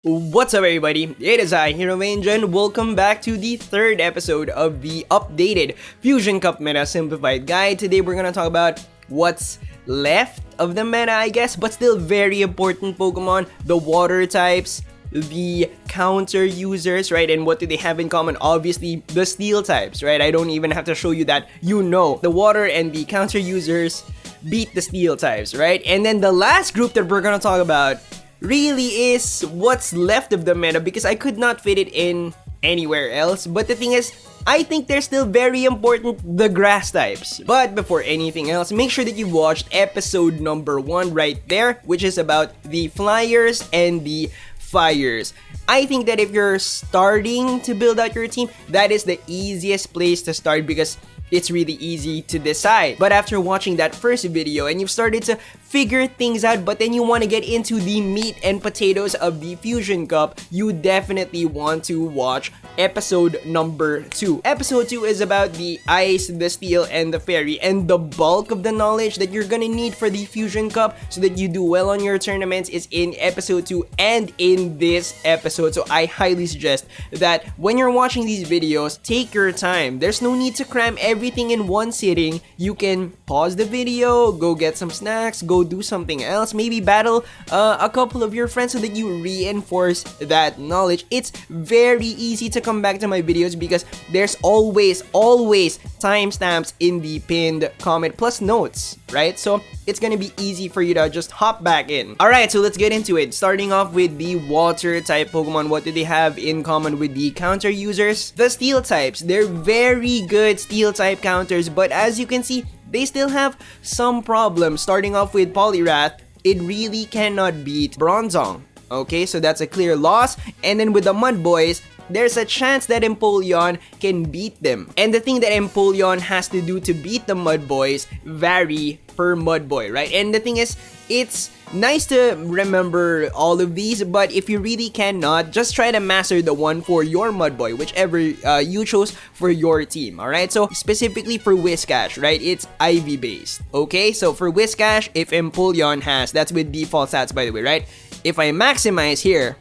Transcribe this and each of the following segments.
What's up everybody, it is I, Hero and welcome back to the third episode of the updated Fusion Cup Meta Simplified Guide. Today we're gonna talk about what's left of the meta, I guess, but still very important Pokemon, the water types, the counter users, right? And what do they have in common? Obviously, the steel types, right? I don't even have to show you that, you know. The water and the counter users beat the steel types, right? And then the last group that we're gonna talk about really is what's left of the meta because I could not fit it in anywhere else. But the thing is, I think they're still very important, the grass types. But before anything else, make sure that you've watched episode number 1 right there, which is about the flyers and the fires. I think that if you're starting to build out your team, that is the easiest place to start because it's really easy to decide. But after watching that first video and you've started to figure things out, but then you want to get into the meat and potatoes of the Fusion Cup, you definitely want to watch episode number 2. Episode 2 is about the ice, the steel, and the fairy, and the bulk of the knowledge that you're gonna need for the Fusion Cup so that you do well on your tournaments is in episode 2 and in this episode. So I highly suggest that when you're watching these videos, take your time. There's no need to cram everything in one sitting. You can pause the video, go get some snacks, go do something else, maybe battle a couple of your friends so that you reinforce that knowledge. It's very easy to come back to my videos because there's always timestamps in the pinned comment plus notes, right? So it's gonna be easy for you to just hop back in. Alright, so let's get into it. Starting off with the water type Pokemon, what do they have in common with the counter users? The steel types, they're very good steel type counters, but as you can see, they still have some problems. Starting off with Poliwrath, it really cannot beat Bronzong. Okay, so that's a clear loss. And then with the Mud Boys, there's a chance that Empoleon can beat them. And the thing that Empoleon has to do to beat the Mud Boys vary per Mud Boy, right? And the thing is, it's nice to remember all of these, but if you really cannot, just try to master the one for your Mud Boy, whichever you chose for your team, alright? So specifically for Whiscash, right, it's IV based, okay? So for Whiscash, if Empoleon has, that's with default stats by the way, right? If I maximize here,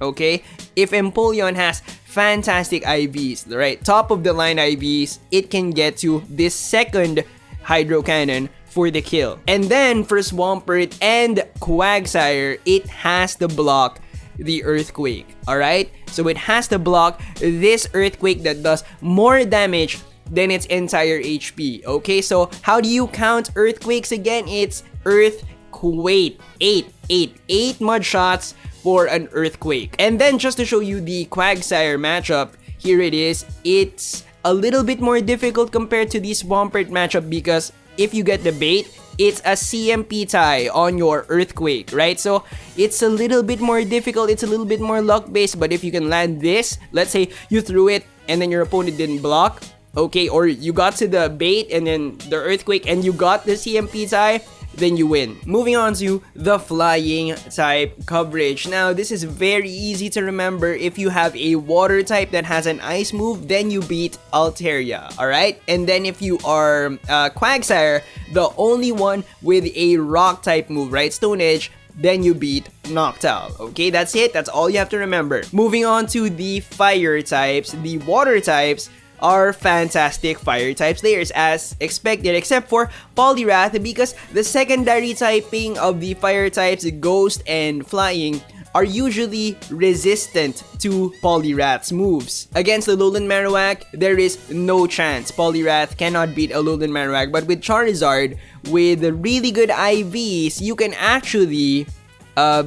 okay, if Empoleon has fantastic IVs, right, top of the line IVs, it can get to this second Hydro Cannon for the kill. And then for Swampert and Quagsire, it has to block the Earthquake, alright? So it has to block this Earthquake that does more damage than its entire HP, okay? So how do you count Earthquakes again? It's Earthquake, 8 mud shots for an Earthquake. And then just to show you the Quagsire matchup, here it is. It's a little bit more difficult compared to the Swampert matchup because if you get the bait, it's a CMP tie on your Earthquake, right? So it's a little bit more difficult, it's a little bit more luck based, but if you can land this, let's say you threw it and then your opponent didn't block, okay, or you got to the bait and then the Earthquake and you got the CMP tie, then you win. Moving on to the flying type coverage. Now, this is very easy to remember. If you have a water type that has an ice move, then you beat Altaria, alright? And then if you are Quagsire, the only one with a rock type move, right? Stone Edge, then you beat Noctowl. Okay, that's it. That's all you have to remember. Moving on to the fire types. The water types are fantastic fire type slayers as expected, except for Poliwrath because the secondary typing of the fire types, Ghost and Flying, are usually resistant to Poliwrath's moves. Against the Alolan Marowak, there is no chance Poliwrath cannot beat Alolan Marowak, but with Charizard, with really good IVs, you can actually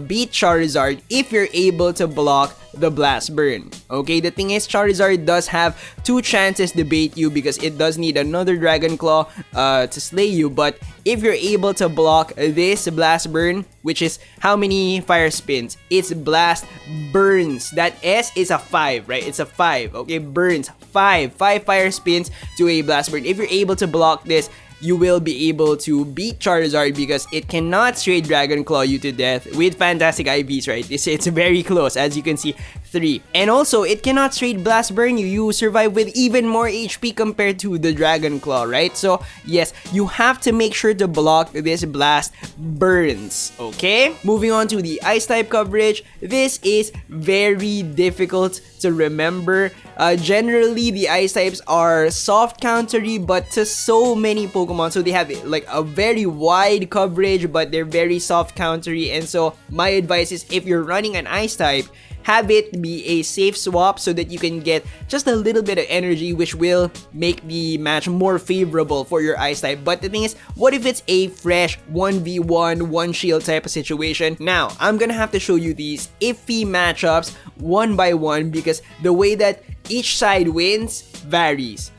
beat Charizard if you're able to block the Blast Burn. Okay, the thing is, Charizard does have 2 chances to bait you because it does need another Dragon Claw to slay you, but if you're able to block this Blast Burn, which is how many fire spins? It's Blast Burns. That S is a 5, right? It's a 5, okay? Burns, 5 fire spins to a Blast Burn. If you're able to block this, you will be able to beat Charizard because it cannot straight Dragon Claw you to death with fantastic IVs, right? It's very close, as you can see, 3. And also, it cannot straight Blast Burn you. You survive with even more HP compared to the Dragon Claw, right? So, yes, you have to make sure to block this Blast Burns, okay? Moving on to the Ice-type coverage, this is very difficult to remember. Generally, the Ice types are soft countery, but to so many Pokemon, so they have like a very wide coverage, but they're very soft countery. And so my advice is, if you're running an Ice type, have it be a safe swap so that you can get just a little bit of energy, which will make the match more favorable for your Ice type. But the thing is, what if it's a fresh 1v1, one shield type of situation? Now, I'm gonna have to show you these iffy matchups one by one because the way that each side wins varies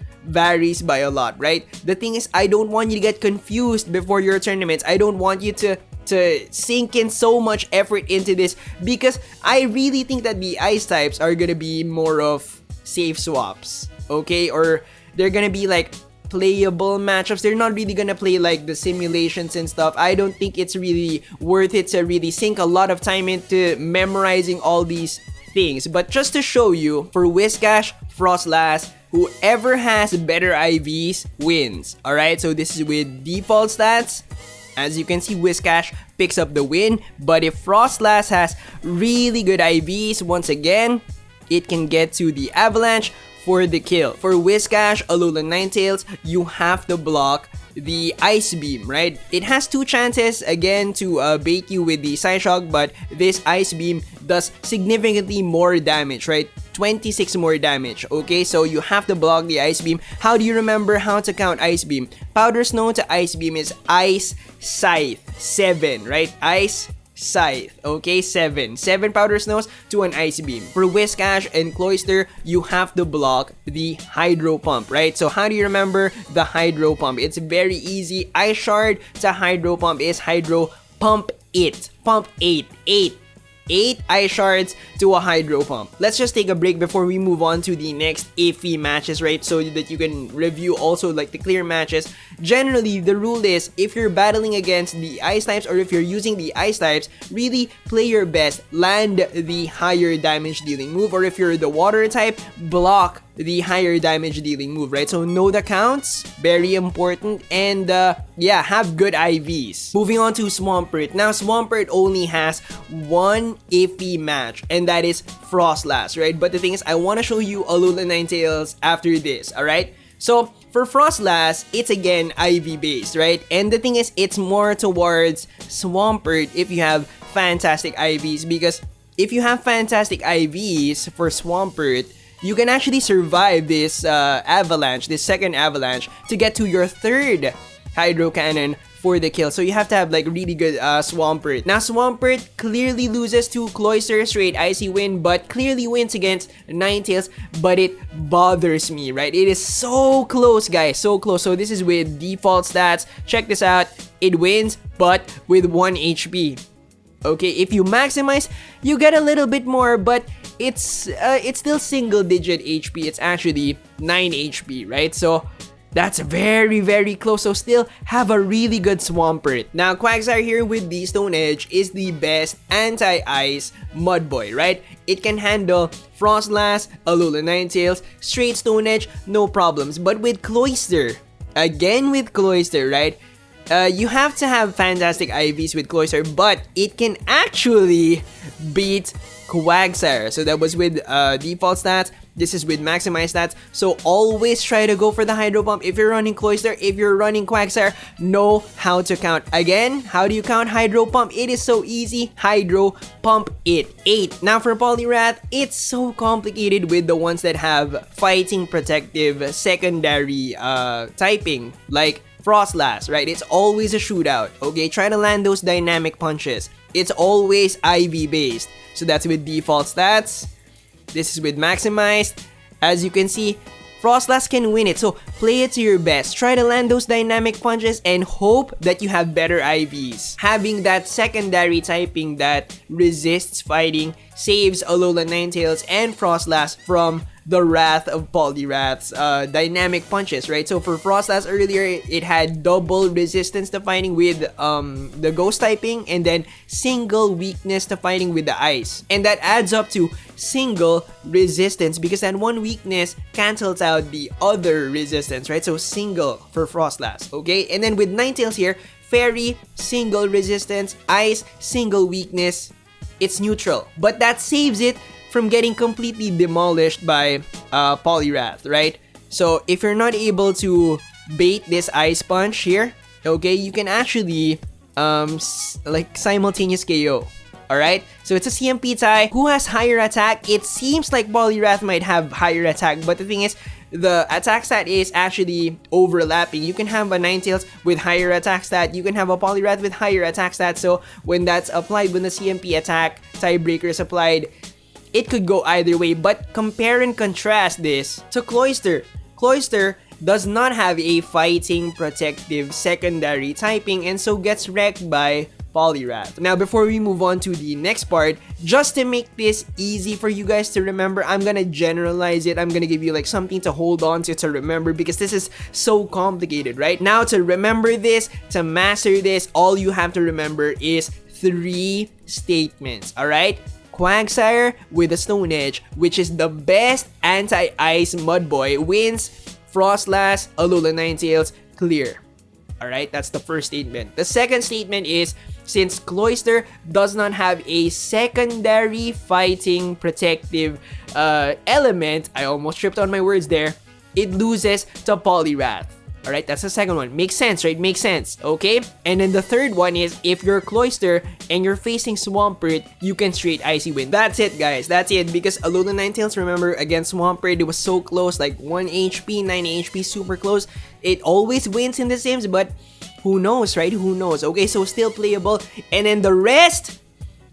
by a lot, right? The thing is, I don't want you to get confused before your tournaments. I don't want you to sink in so much effort into this because I really think that the Ice types are gonna be more of safe swaps, okay? Or they're gonna be like playable matchups. They're not really gonna play like the simulations and stuff. I don't think it's really worth it to really sink a lot of time into memorizing all these things. But just to show you, for Whiscash, Frostlass, whoever has better IVs wins. Alright, so this is with default stats. As you can see, Whiscash picks up the win, but if Frostlass has really good IVs, once again, it can get to the Avalanche for the kill. For Whiscash, Alolan Ninetales, you have to block the Ice Beam, right? It has 2 chances again to bait you with the Psyshock, but this Ice Beam does significantly more damage, right? 26 more damage, okay? So you have to block the Ice Beam. How do you remember how to count Ice Beam? Powder Snow to Ice Beam is Ice Scythe, 7, right? Ice Scythe, okay? 7 Powder Snows to an Ice Beam. For Whiscash and Cloister, you have to block the Hydro Pump, right? So how do you remember the Hydro Pump? It's very easy. Ice Shard to Hydro Pump is Hydro Pump It. Pump 8 Ice Shards to a Hydro Pump. Let's just take a break before we move on to the next iffy matches, right? So that you can review also like the clear matches. Generally, the rule is, if you're battling against the Ice types or if you're using the Ice types, really play your best. Land the higher damage dealing move, or if you're the Water type, block the higher damage dealing move, right? So know the counts, very important, and yeah, have good IVs. Moving on to Swampert. Now, Swampert only has one iffy match, and that is Frostlass, right? But the thing is, I want to show you Alolan Ninetales after this, alright? So, for Frostlass, it's again IV based, right? And the thing is, it's more towards Swampert if you have fantastic IVs, because if you have fantastic IVs for Swampert, you can actually survive this avalanche, this second avalanche, to get to your third Hydro Cannon for the kill. So you have to have like really good Swampert. Now Swampert clearly loses to Cloister, straight Icy win, but clearly wins against Ninetales, but it bothers me, right? It is so close, guys, so close. So this is with default stats. Check this out. It wins, but with 1 HP. Okay, if you maximize, you get a little bit more, but it's still single digit HP. It's actually 9 HP, right? So that's very, very close. So still have a really good Swampert. Now, Quagsire here with the Stone Edge is the best anti-ice mud boy, right? It can handle Frostlass, Alolan Ninetales, straight Stone Edge, no problems. But with Cloister, again with Cloister, right? You have to have fantastic IVs with Cloister, but it can actually beat Quagsire. So that was with default stats. This is with maximized stats. So always try to go for the Hydro Pump. If you're running Cloister, if you're running Quagsire, know how to count. Again, how do you count Hydro Pump? It is so easy. Hydro Pump it. 8. Now for Poliwrath, it's so complicated with the ones that have fighting protective secondary typing, like Frostlass, right? It's always a shootout, okay? Try to land those dynamic punches. It's always IV based. So that's with default stats. This is with maximized. As you can see, Frostlass can win it. So play it to your best. Try to land those dynamic punches and hope that you have better IVs. Having that secondary typing that resists fighting saves Alolan Ninetales and Frostlass from the wrath of Poliwrath's dynamic punches, right? So for Frostlass earlier, it had double resistance to fighting with the ghost typing, and then single weakness to fighting with the ice. And that adds up to single resistance because that one weakness cancels out the other resistance, right? So single for Frostlass, okay? And then with Ninetales here, Fairy, single resistance, ice, single weakness, it's neutral. But that saves it from getting completely demolished by Poliwrath, right? So if you're not able to bait this ice punch here, okay, you can actually like simultaneous KO. Alright, so it's a CMP tie. Who has higher attack? It seems like Poliwrath might have higher attack, but the thing is, the attack stat is actually overlapping. You can have a Ninetales with higher attack stat, you can have a Poliwrath with higher attack stat, so when that's applied, when the CMP attack tiebreaker is applied, it could go either way. But compare and contrast this to Cloister. Cloister does not have a fighting protective secondary typing and so gets wrecked by Poliwrath. Now, before we move on to the next part, just to make this easy for you guys to remember, I'm gonna generalize it. I'm gonna give you like something to hold on to remember, because this is so complicated, right? Now, to remember this, to master this, all you have to remember is 3 statements, alright? Quagsire with a Stone Edge, which is the best anti-ice mud boy, wins. Frostlass, Alola Ninetales, clear. Alright, that's the first statement. The second statement is, since Cloister does not have a secondary fighting protective element, I almost tripped on my words there, it loses to Poliwrath. Alright, that's the second one. Makes sense, right? Makes sense, okay? And then the third one is, if you're Cloister and you're facing Swampert, you can straight Icy win. That's it, guys. That's it. Because Alola Ninetales, remember, against Swampert, it was so close, like 1 HP, 9 HP, super close. It always wins in the Sims, but who knows, right? Who knows? Okay, so still playable. And then the rest,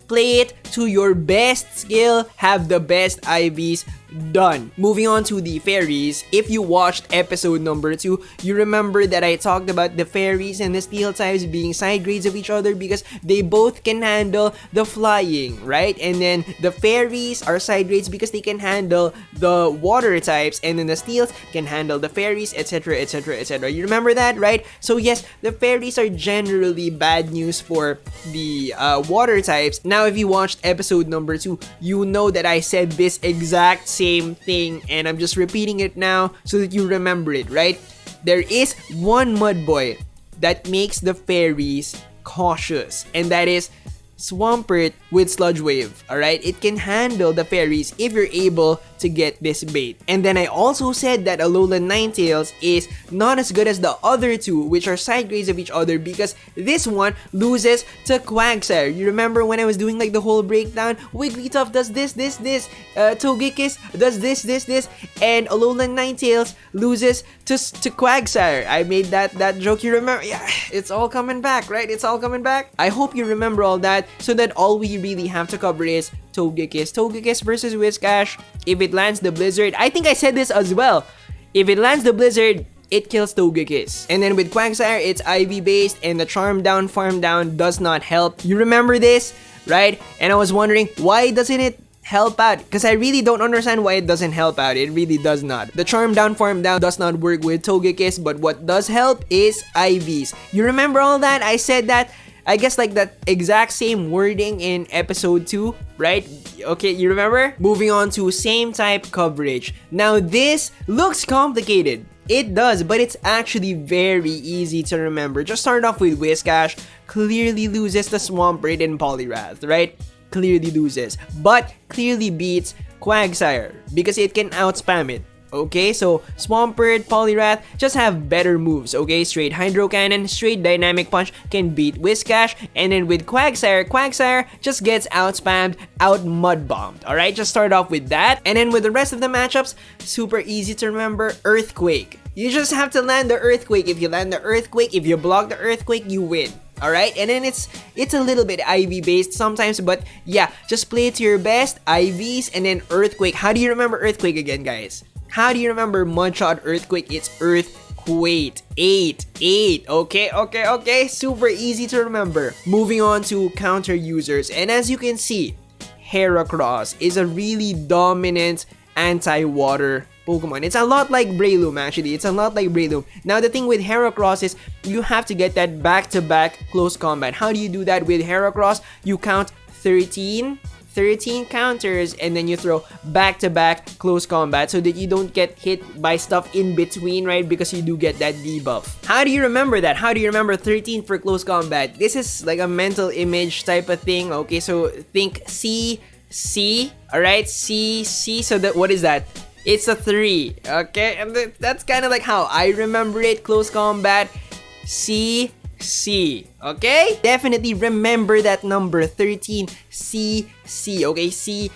play it to your best skill, have the best IVs, done. Moving on to the fairies. If you watched episode number 2, you remember that I talked about the fairies and the steel types being side grades of each other because they both can handle the flying, right? And then the fairies are side grades because they can handle the water types, and then the steels can handle the fairies, etc, etc, etc. You remember that, right? So yes, the fairies are generally bad news for the water types. Now, if you watched episode number 2, you know that I said this exact same thing, and I'm just repeating it now so that you remember it, right? There is one mud boy that makes the fairies cautious, and that is Swampert with Sludge Wave, alright? It can handle the fairies if you're able to get this bait. And then I also said that Alola Ninetales is not as good as the other two, which are side grades of each other, because this one loses to Quagsire. You remember when I was doing like the whole breakdown? Wigglytuff does this, Togekiss does this, and Alola Ninetales loses to Quagsire. I made that joke, you remember? Yeah, it's all coming back, right? It's all coming back. I hope you remember all that, so that all we really have to cover is Togekiss versus Whiscash. If it lands the Blizzard, I think I said this as well. If it lands the Blizzard, it kills Togekiss. And then with Quagsire, it's IV based, and the Charm Down, Farm Down does not help. You remember this, right? And I was wondering, why doesn't it help out? Because I really don't understand why it doesn't help out. It really does not. The Charm Down, Farm Down does not work with Togekiss, but what does help is IVs. You remember all that? I said that, I guess, like that exact same wording in episode 2, right? Okay, you remember? Moving on to same type coverage. Now this looks complicated. It does, but it's actually very easy to remember. Just start off with Whiscash. Clearly loses the Swampert and Poliwrath, right? Clearly loses, but clearly beats Quagsire because it can outspam it. Okay, so Swampert, Poliwrath just have better moves, okay? Straight Hydro Cannon, straight Dynamic Punch can beat Whiscash, and then with Quagsire just gets outspammed, out mud bombed, alright? Just start off with that, and then with the rest of the matchups, super easy to remember, Earthquake. You just have to land the Earthquake. If you land the Earthquake, if you block the Earthquake, you win. Alright, and then it's a little bit IV based sometimes, but yeah, just play it to your best, IVs, and then Earthquake. How do you remember Earthquake again, guys? How do you remember Mudshot Earthquake? It's Earthquake. 8. Okay. Super easy to remember. Moving on to counter users. And as you can see, Heracross is a really dominant anti-water Pokemon. It's a lot like Breloom actually. It's a lot like Breloom. Now the thing with Heracross is you have to get that back-to-back close combat. How do you do that with Heracross? You count 13 counters and then you throw back-to-back close combat so that you don't get hit by stuff in between, right? Because you do get that debuff. How do you remember that? How do you remember 13 for close combat? This is like a mental image type of thing. Okay, so think C, alright? C, so that what is that? It's a 3, okay? And that's kind of like how I remember it. Close combat, C, okay? Definitely remember that number, 13, C, okay? C.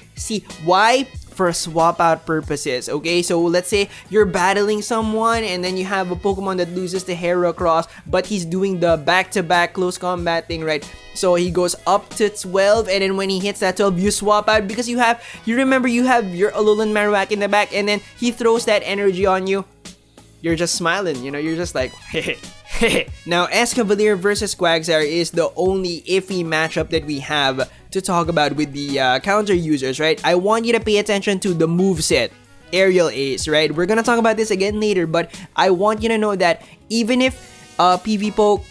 Why? For swap out purposes, okay? So let's say you're battling someone and then you have a Pokemon that loses to Heracross, but he's doing the back-to-back close combat thing, right? So he goes up to 12, and then when he hits that 12, you swap out because you remember you have your Alolan Marowak in the back, and then he throws that energy on you. You're just smiling, you know, you're just like, Now, Escavalier versus Quagsire is the only iffy matchup that we have to talk about with the counter users, right? I want you to pay attention to the moveset, Aerial Ace, right? We're gonna talk about this again later, but I want you to know that even if PvPoke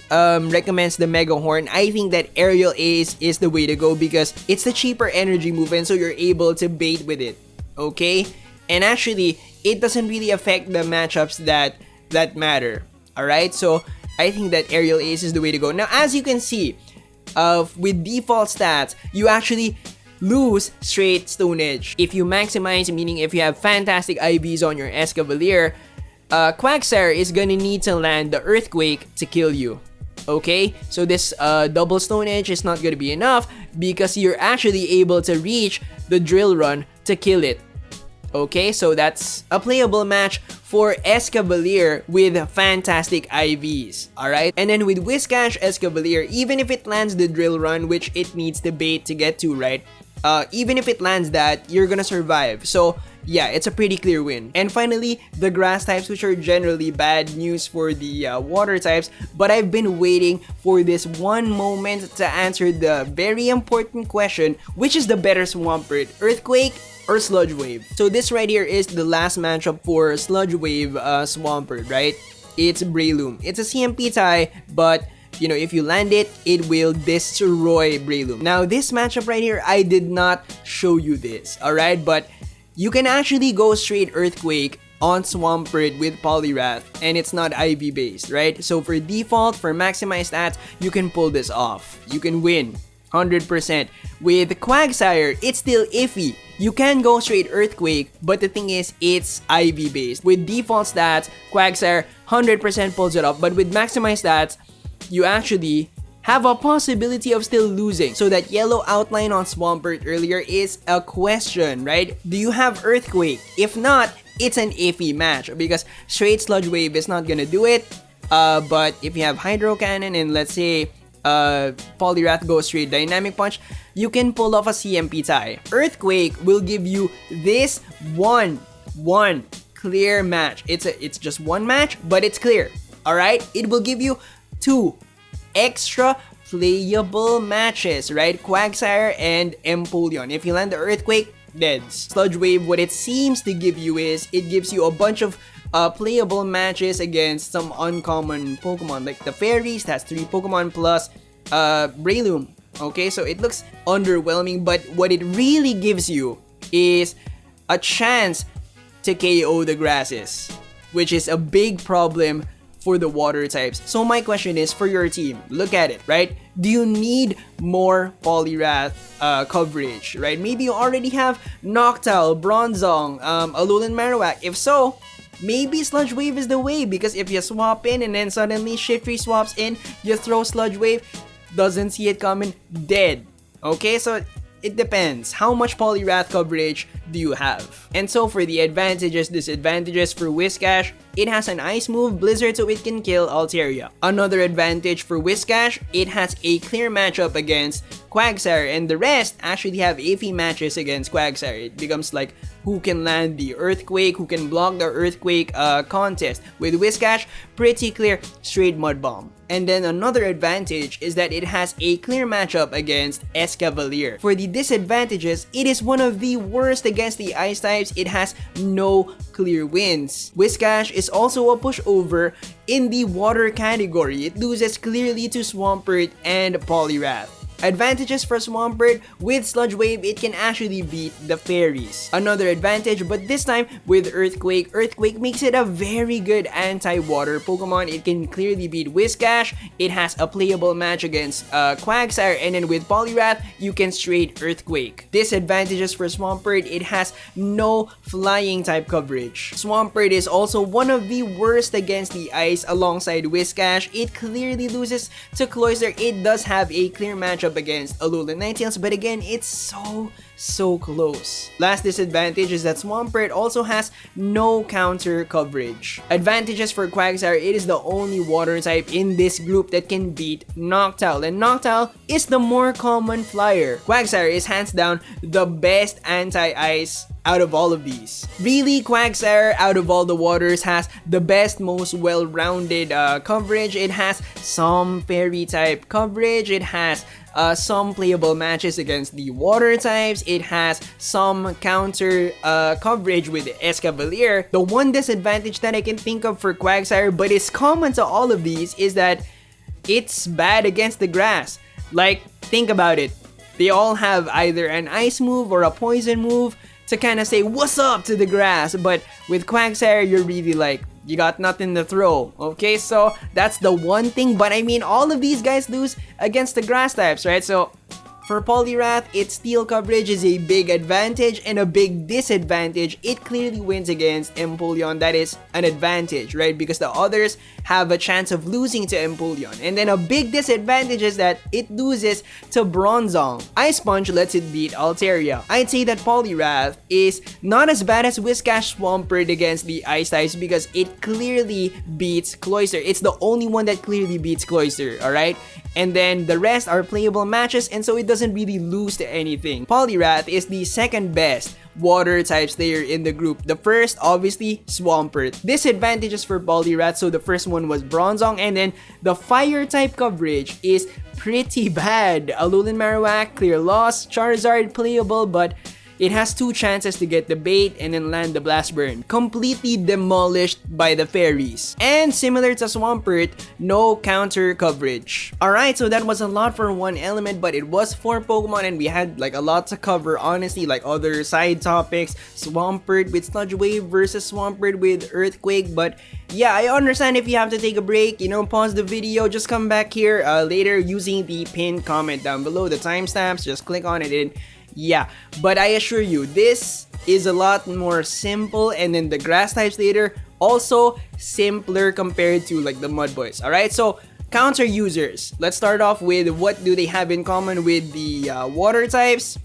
recommends the Mega Horn, I think that Aerial Ace is the way to go because it's the cheaper energy move and so you're able to bait with it, okay? And actually, it doesn't really affect the matchups that matter, alright? So, I think that Aerial Ace is the way to go. Now, as you can see, with default stats, you actually lose straight Stone Edge. If you maximize, meaning if you have fantastic IVs on your Escavalier, Quagsire is gonna need to land the Earthquake to kill you. Okay, so this double Stone Edge is not gonna be enough because you're actually able to reach the Drill Run to kill it. Okay, so that's a playable match for Escavalier with fantastic IVs, alright? And then with Whiscash Escavalier, even if it lands the Drill Run, which it needs the bait to get to, right? Even if it lands that, you're gonna survive. So, yeah, it's a pretty clear win. And finally, the Grass types, which are generally bad news for the Water types, but I've been waiting for this one moment to answer the very important question, which is the better Swampert, Earthquake or Sludge Wave? So this right here is the last matchup for Sludge Wave Swampert, right? It's Breloom. It's a CMP tie, but you know, if you land it, it will destroy Breloom. Now, this matchup right here, I did not show you this, alright? But you can actually go straight Earthquake on Swampert with Poliwrath, and it's not IV based, right? So for default, for maximized stats, you can pull this off. You can win 100%. With Quagsire, it's still iffy. You can go straight Earthquake, but the thing is, it's IV based. With default stats, Quagsire 100% pulls it off, but with maximized stats, you actually have a possibility of still losing. So that yellow outline on Swampert earlier is a question, right? Do you have Earthquake? If not, it's an iffy match because straight Sludge Wave is not gonna do it. But if you have Hydro Cannon and let's say Poliwrath goes straight Dynamic Punch, you can pull off a CMP tie. Earthquake will give you this one clear match. It's just one match, but it's clear. Alright? It will give you 2 extra playable matches, right? Quagsire and Empoleon. If you land the Earthquake, deads. Sludge Wave, what it seems to give you is, it gives you a bunch of playable matches against some uncommon Pokemon, like the Fairies, that's 3 Pokemon plus Breloom. Okay, so it looks underwhelming, but what it really gives you is a chance to KO the grasses, which is a big problem for the Water types. So my question is for your team, look at it, right? Do you need more Poliwrath coverage, right? Maybe you already have Noctowl, Bronzong, Alolan Marowak. If so, maybe Sludge Wave is the way because if you swap in and then suddenly Shiftry swaps in, you throw Sludge Wave, doesn't see it coming, dead. Okay, so it depends. How much Poliwrath coverage do you have? And so for the advantages, disadvantages for Whiscash, it has an Ice move, Blizzard, so it can kill Altaria. Another advantage for Whiscash, it has a clear matchup against Quagsire, and the rest actually have iffy matches against Quagsire. It becomes like who can land the Earthquake, who can block the Earthquake contest. With Whiscash, pretty clear, straight Mud Bomb. And then another advantage is that it has a clear matchup against Escavalier. For the disadvantages, it is one of the worst against the ice types. It has no clear wins. Whiscash is also a pushover in the water category. It loses clearly to Swampert and Poliwrath. Advantages for Swampert: with Sludge Wave, it can actually beat the Fairies. Another advantage, but this time with Earthquake. Earthquake makes it a very good anti-water Pokemon. It can clearly beat Whiscash. It has a playable match against Quagsire, and then with Poliwrath, you can straight Earthquake. Disadvantages for Swampert: it has no flying type coverage. Swampert is also one of the worst against the ice alongside Whiscash. It clearly loses to Cloister. It does have a clear matchup against Alolan Ninetales, but again, it's so close. Last disadvantage is that Swampert also has no counter coverage. Advantages for Quagsire: it is the only water type in this group that can beat Noctowl, and Noctowl is the more common flyer. Quagsire is hands down the best anti-ice out of all of these. Really, Quagsire out of all the waters has the best, most well-rounded coverage. It has some fairy type coverage. It has some playable matches against the water types. It has some counter coverage with Escavalier. The one disadvantage that I can think of for Quagsire, but is common to all of these, is that it's bad against the grass. Like, think about it. They all have either an ice move or a poison move to kind of say what's up to the grass, but with Quagsire, you're really like, you got nothing to throw. Okay, so that's the one thing, but I mean, all of these guys lose against the grass types, right? So for Poliwrath, its steel coverage is a big advantage, and a big disadvantage: it clearly wins against Empoleon. That is an advantage, right? Because the others have a chance of losing to Empoleon. And then a big disadvantage is that it loses to Bronzong. Ice Punch lets it beat Altaria. I'd say that Poliwrath is not as bad as Whiscash Swampert against the ice types because it clearly beats Cloister. It's the only one that clearly beats Cloister, alright? And then the rest are playable matches, and so it doesn't really lose to anything. Poliwrath is the second best water type player in the group. The first, obviously, Swampert. Disadvantages for Poliwrath: so the first one was Bronzong, and then the fire type coverage is pretty bad. Alolan Marowak, clear loss. Charizard, playable, but it has two chances to get the bait and then land the blast burn. Completely demolished by the Fairies. And similar to Swampert, no counter coverage. Alright, so that was a lot for one element, but it was 4 Pokemon and we had like a lot to cover, honestly, like other side topics. Swampert with Sludge Wave versus Swampert with Earthquake. But yeah, I understand if you have to take a break, you know, pause the video, just come back here later using the pinned comment down below, the timestamps, just click on it and yeah, but I assure you, this is a lot more simple, and then the grass types later also simpler compared to like the mud boys. Alright, so counter users. Let's start off with what do they have in common with the water types?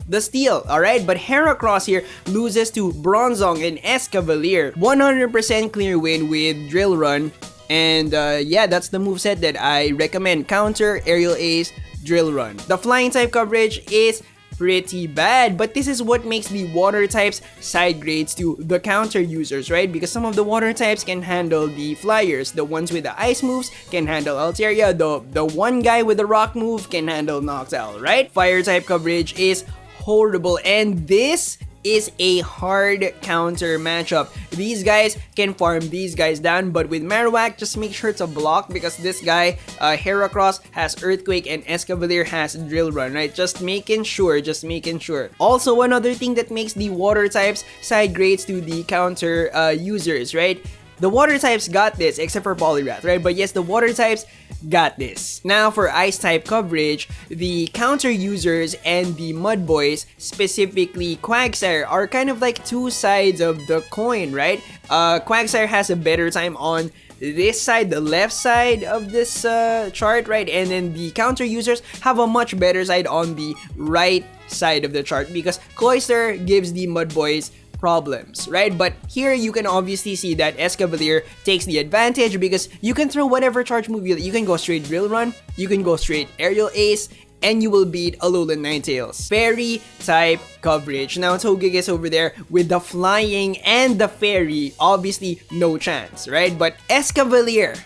The steel, alright? But Heracross here loses to Bronzong and Escavalier. 100% clear win with Drill Run. And yeah, that's the moveset that I recommend. Counter, Aerial Ace, Drill Run. The flying type coverage is pretty bad, but this is what makes the water types side grades to the counter users, right? Because some of the water types can handle the flyers. The ones with the ice moves can handle Altaria. The one guy with the rock move can handle Noctowl, right? Fire type coverage is horrible, and this is a hard counter matchup. These guys can farm these guys down, but with Marowak, just make sure to block because this guy, Heracross, has Earthquake and Escavalier has Drill Run, right? Just making sure. Also, another thing that makes the water types side grades to the counter users, right? The water types got this, except for Poliwrath, right? But yes, the water types got this. Now for ice type coverage, the counter users and the mud boys, specifically Quagsire, are kind of like two sides of the coin, right? Quagsire has a better time on this side, the left side of this chart, right? And then the counter users have a much better side on the right side of the chart because Cloister gives the mud boys problems, right? But here you can obviously see that Escavalier takes the advantage because you can throw whatever charge move you can go straight Drill Run, you can go straight Aerial Ace, and you will beat Alolan Ninetales. Fairy type coverage. Now Togekiss over there with the flying and the fairy, obviously no chance, right? But Escavalier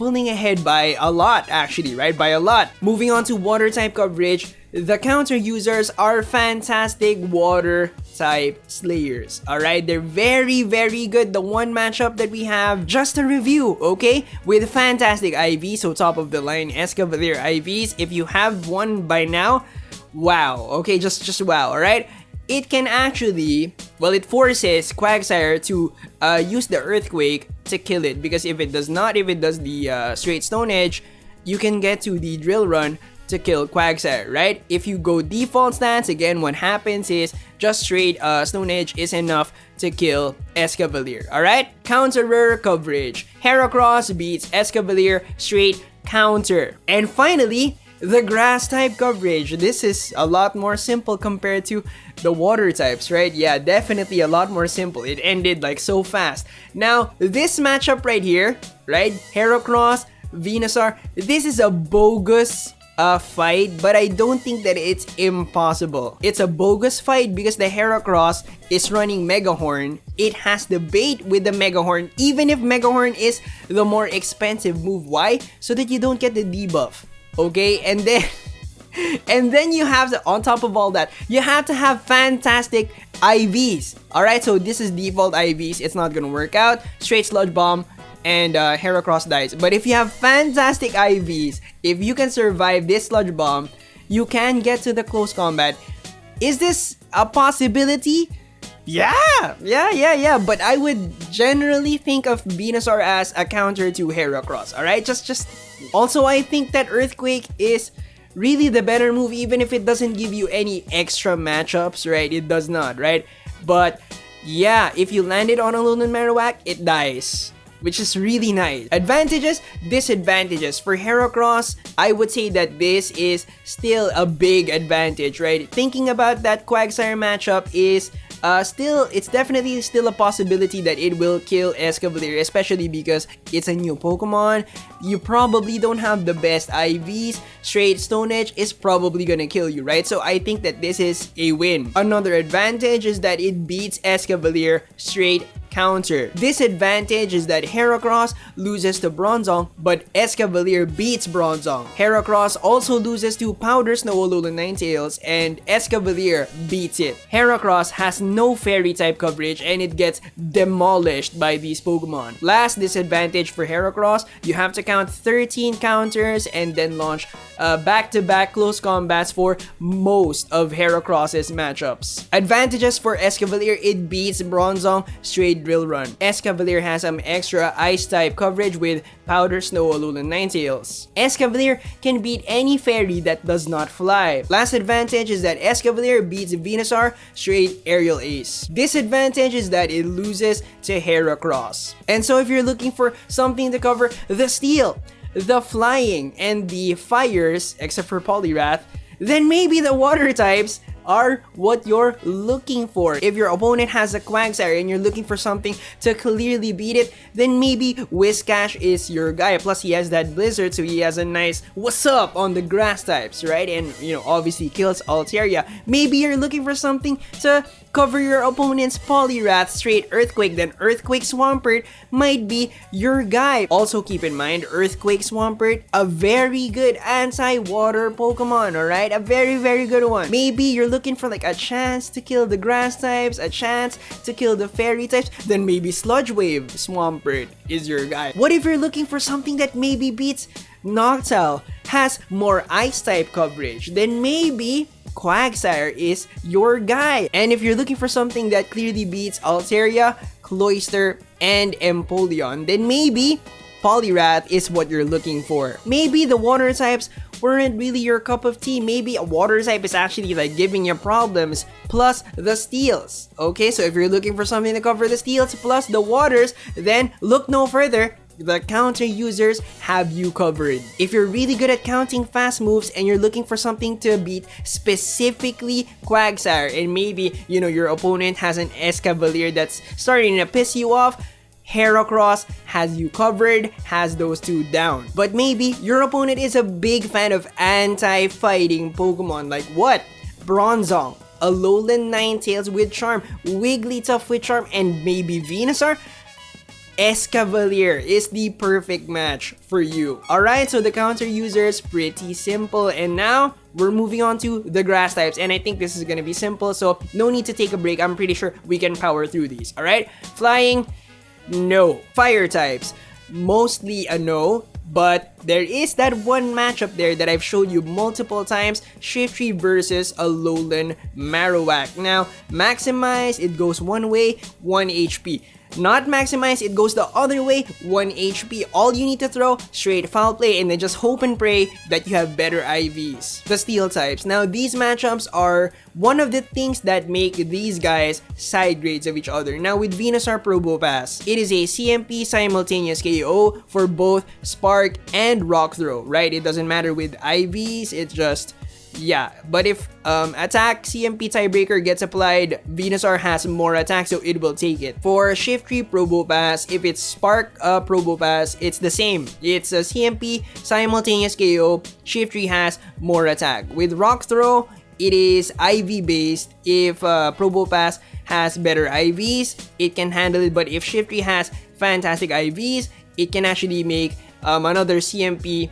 pulling ahead by a lot actually, right? By a lot. Moving on to water type coverage, the counter users are fantastic water type slayers. Alright, they're very good. The one matchup that we have, just a review, okay? With fantastic IVs, so top of the line Escavalier IVs. If you have one by now, wow, okay, just wow, alright? It can actually, well, it forces Quagsire to use the Earthquake to kill it, because if it does the straight Stone Edge, you can get to the Drill Run to kill Quagsire, right? If you go default stance, again, what happens is just straight Stone Edge is enough to kill Escavalier, alright? Counterer coverage. Heracross beats Escavalier straight counter. And finally, the grass type coverage. This is a lot more simple compared to the water types, right? Yeah, definitely a lot more simple. It ended like so fast. Now, this matchup right here, right? Heracross, Venusaur, this is a bogus fight, but I don't think that it's impossible. It's a bogus fight because the Heracross is running Mega Horn. It has the bait with the Mega Horn, even if Mega Horn is the more expensive move. Why? So that you don't get the debuff. Okay, and then you have to, on top of all that, you have to have fantastic IVs. Alright, so this is default IVs. It's not gonna work out. Straight Sludge Bomb and Heracross dies. But if you have fantastic IVs, if you can survive this Sludge Bomb, you can get to the close combat. Is this a possibility? Yeah, but I would generally think of Venusaur as a counter to Heracross, alright? Just also, I think that Earthquake is really the better move, even if it doesn't give you any extra matchups, right? It does not, right? But yeah, if you land it on a Alolan Marowak, it dies, which is really nice. Advantages, disadvantages. For Heracross, I would say that this is still a big advantage, right? Thinking about that Quagsire matchup is it's definitely still a possibility that it will kill Escavalier, especially because it's a new Pokemon. You probably don't have the best IVs. Straight Stone Edge is probably gonna kill you, right? So I think that this is a win. Another advantage is that it beats Escavalier straight counter. Disadvantage is that Heracross loses to Bronzong, but Escavalier beats Bronzong. Heracross also loses to Powder Snow Alolan Ninetales, and Escavalier beats it. Heracross has no Fairy type coverage, and it gets demolished by these Pokemon. Last disadvantage for Heracross, you have to count 13 counters and then launch back-to-back close combats for most of Heracross's matchups. Advantages for Escavalier, it beats Bronzong straight Drill Run. Escavalier has some extra Ice type coverage with Powder Snow Alolan Ninetales. Escavalier can beat any Fairy that does not fly. Last advantage is that Escavalier beats Venusaur straight Aerial Ace. Disadvantage is that it loses to Heracross. And so if you're looking for something to cover the Steel, the Flying, and the Fires, except for Poliwrath, then maybe the Water types are what you're looking for. If your opponent has a Quagsire and you're looking for something to clearly beat it, then maybe Whiscash is your guy. Plus, he has that Blizzard, so he has a nice what's up on the grass types, right? And, you know, obviously kills Altaria. Maybe you're looking for something to cover your opponent's Poliwrath straight Earthquake, then Earthquake Swampert might be your guy. Also keep in mind, Earthquake Swampert, a very good anti-water Pokemon, alright? A very good one. Maybe you're looking for like a chance to kill the grass types, a chance to kill the Fairy types, then maybe Sludge Wave Swampert is your guy. What if you're looking for something that maybe beats Noctowl, has more Ice type coverage, then maybe Quagsire is your guy. And if you're looking for something that clearly beats Altaria, Cloister, and Empoleon, then maybe Poliwrath is what you're looking for. Maybe the water types weren't really your cup of tea. Maybe a water type is actually like giving you problems, plus the steels. Okay, so if you're looking for something to cover the steels plus the waters, then look no further. The counter users have you covered. If you're really good at counting fast moves and you're looking for something to beat specifically Quagsire, and maybe, you know, your opponent has an Escavalier that's starting to piss you off, Heracross has you covered, has those two down. But maybe your opponent is a big fan of anti-fighting Pokemon, like what? Bronzong, Alolan Ninetales with Charm, Wigglytuff with Charm, and maybe Venusaur? Escavalier is the perfect match for you. Alright, so the counter user is pretty simple, and now we're moving on to the grass types, and I think this is gonna be simple, so no need to take a break. I'm pretty sure we can power through these. Alright, flying, no. Fire types, mostly a no. But there is that one matchup there that I've showed you multiple times, Shiftry versus a Alolan Marowak. Now, maximize, it goes one way, 1 HP. Not maximize, it goes the other way, 1 HP. All you need to throw, straight foul play, and then just hope and pray that you have better IVs. The steel types. Now, these matchups are one of the things that make these guys side grades of each other. Now, with Venusaur Probopass, it is a CMP simultaneous KO for both Spark and Rock Throw, right? It doesn't matter with IVs, it's just... yeah, but if attack CMP tiebreaker gets applied, Venusaur has more attack, so it will take it. For Shiftry Probopass, if it's Spark Probopass, it's the same. It's a CMP simultaneous KO. Shiftry has more attack. With Rock Throw, it is IV based. If Probopass has better IVs, it can handle it. But if Shiftry has fantastic IVs, it can actually make another CMP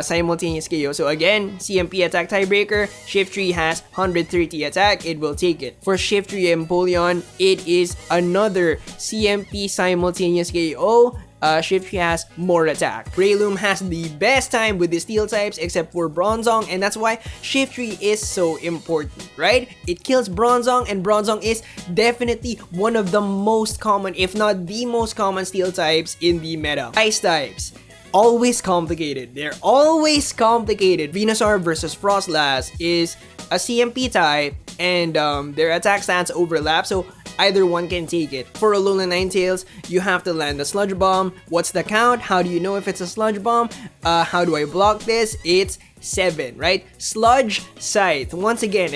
simultaneous KO. So again, CMP attack tiebreaker, Shiftry has 130 attack, it will take it. For Shiftry Empoleon, it is another CMP simultaneous KO. Shiftry has more attack. Breloom has the best time with the steel types except for Bronzong, and that's why Shiftry is so important, right? It kills Bronzong, and Bronzong is definitely one of the most common, if not the most common steel types in the meta. Ice types. Always complicated. They're always complicated. Venusaur versus Frostlass is a CMP type, and their attack stats overlap, so either one can take it. For Alolan Ninetales, you have to land a Sludge Bomb. What's the count? How do you know if it's a Sludge Bomb? How do I block this? It's 7, right? Sludge Scythe. Once again,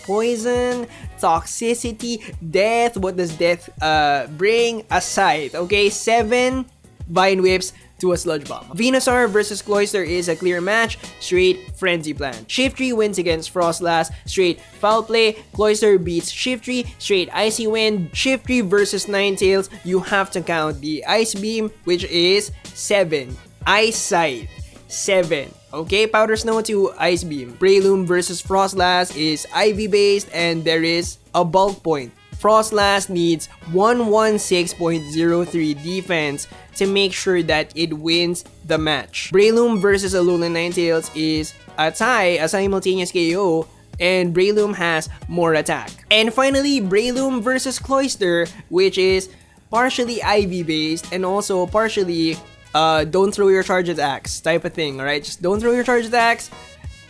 poison, toxicity, death. What does death bring? A Scythe. Okay, 7 Vine Whips to a Sludge Bomb. Venusaur versus Cloister is a clear match, straight Frenzy Plant. Shiftry wins against Frostlass, straight Foul Play. Cloister beats Shiftry, straight Icy Wind. Shiftry versus Ninetales, you have to count the Ice Beam, which is 7. Ice Scythe, 7. Okay, Powder Snow to Ice Beam. Breloom versus Frostlass is IV based, and there is a bulk point. Frostlass needs 116.03 defense to make sure that it wins the match. Breloom versus Alolan Ninetales is a tie, a simultaneous KO, and Breloom has more attack. And finally, Breloom versus Cloister, which is partially IV based and also partially don't throw your charge attacks type of thing, alright? Just don't throw your charge attacks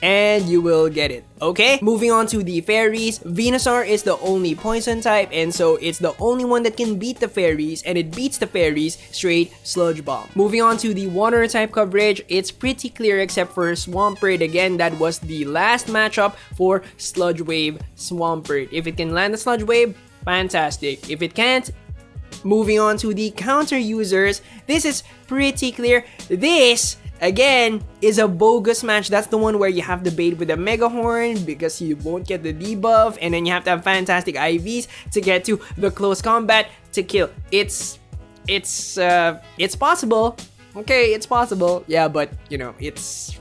and you will get it. Okay, moving on to the Fairies. Venusaur is the only poison type, and so it's the only one that can beat the Fairies, and it beats the Fairies straight Sludge Bomb. Moving on to the water type coverage, it's pretty clear except for Swampert. Again, that was the last matchup for Sludge Wave Swampert. If it can land a Sludge Wave, fantastic. If it can't, moving on to the counter users, this is pretty clear. This again is a bogus match. That's the one where you have to bait with a Mega Horn because you won't get the debuff, and then you have to have fantastic IVs to get to the close combat to kill. It's possible. Okay, it's possible. Yeah, but you know, it's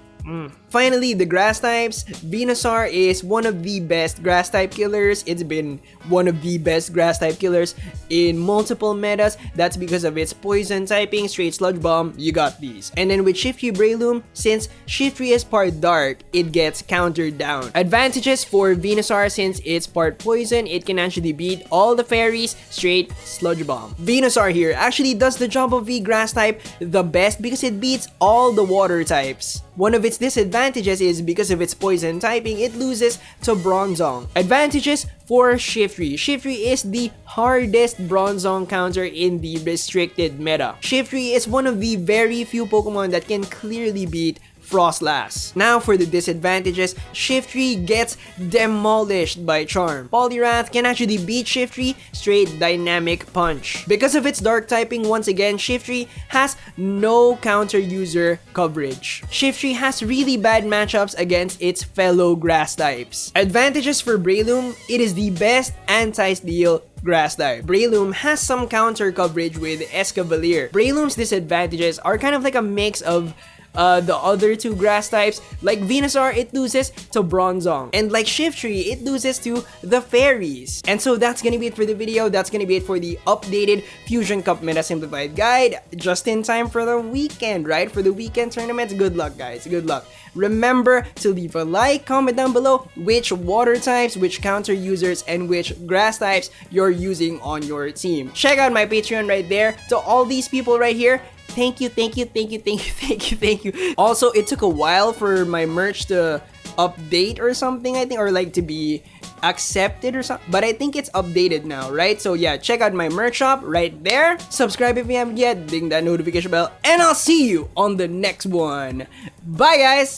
Finally, the grass types. Venusaur is one of the best grass type killers. It's been one of the best grass type killers in multiple metas. That's because of its poison typing, straight Sludge Bomb, you got these. And then with Shiftry Breloom, since Shiftry is part dark, it gets countered down. Advantages for Venusaur: since it's part poison, it can actually beat all the fairies, straight Sludge Bomb. Venusaur here actually does the job of the grass type the best because it beats all the water types. One of its disadvantages is because of its poison typing, it loses to Bronzong. Advantages for Shiftry. Shiftry is the hardest Bronzong counter in the restricted meta. Shiftry is one of the very few Pokemon that can clearly beat Frostlass. Now for the disadvantages, Shiftry gets demolished by Charm. Poliwrath can actually beat Shiftry straight Dynamic Punch. Because of its dark typing, once again, Shiftry has no counter user coverage. Shiftry has really bad matchups against its fellow grass types. Advantages for Breloom, it is the best anti-steal grass type. Breloom has some counter coverage with Escavalier. Breloom's disadvantages are kind of like a mix of the other two grass types. Like Venusaur, it loses to Bronzong. And like Shiftry, it loses to the Fairies. And so that's gonna be it for the video. That's gonna be it for the updated Fusion Cup Meta Simplified Guide. Just in time for the weekend, right? For the weekend tournaments. Good luck, guys. Good luck. Remember to leave a like, comment down below which water types, which counter users, and which grass types you're using on your team. Check out my Patreon right there. To all these people right here, thank you, thank you, thank you, thank you, thank you, thank you. Also, it took a while for my merch to update or something, I think, or like to be accepted or something, but I think it's updated now, right? So yeah, check out my merch shop right there. Subscribe if you haven't yet, ding that notification bell, and I'll see you on the next one. Bye, guys!